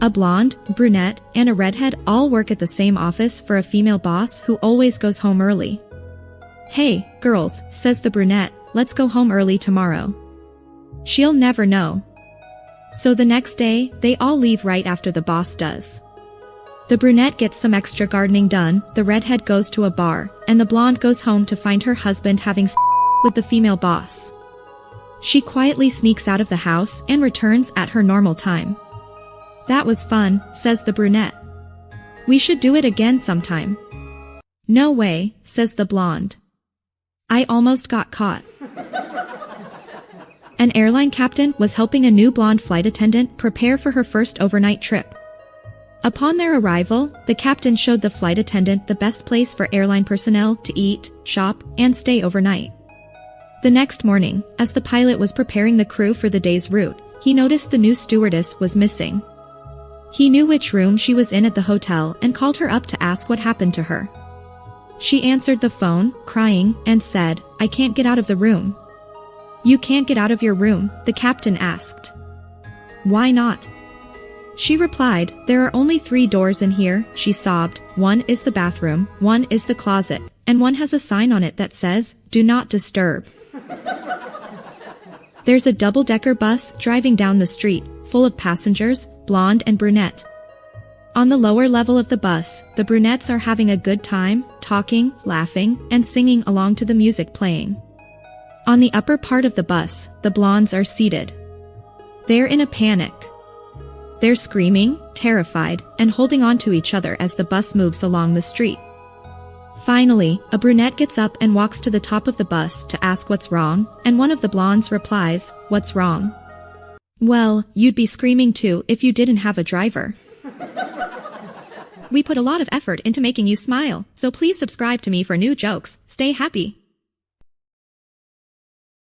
A blonde, brunette, and a redhead all work at the same office for a female boss who always goes home early. "Hey, girls," says the brunette, "let's go home early tomorrow." She'll never know. So the next day, they all leave right after the boss does. The brunette gets some extra gardening done, the redhead goes to a bar, and the blonde goes home to find her husband having sex with the female boss. She quietly sneaks out of the house and returns at her normal time. "That was fun," says the brunette. "We should do it again sometime." "No way," says the blonde. "I almost got caught." An airline captain was helping a new blonde flight attendant prepare for her first overnight trip. Upon their arrival, the captain showed the flight attendant the best place for airline personnel to eat, shop, and stay overnight. The next morning, as the pilot was preparing the crew for the day's route, he noticed the new stewardess was missing. He knew which room she was in at the hotel and called her up to ask what happened to her. She answered the phone, crying, and said, "I can't get out of the room." "You can't get out of your room?" the captain asked. "Why not?" She replied, "There are only 3 doors in here," she sobbed. "One is the bathroom, one is the closet, and one has a sign on it that says, 'Do not disturb.'" There's a double-decker bus driving down the street, full of passengers, blonde and brunette. On the lower level of the bus, the brunettes are having a good time, talking, laughing, and singing along to the music playing. On the upper part of the bus, the blondes are seated. They're in a panic. They're screaming, terrified, and holding on to each other as the bus moves along the street. Finally, a brunette gets up and walks to the top of the bus to ask what's wrong, and one of the blondes replies, "What's wrong?" "Well, you'd be screaming too if you didn't have a driver." We put a lot of effort into making you smile, so please subscribe to me for new jokes. Stay happy.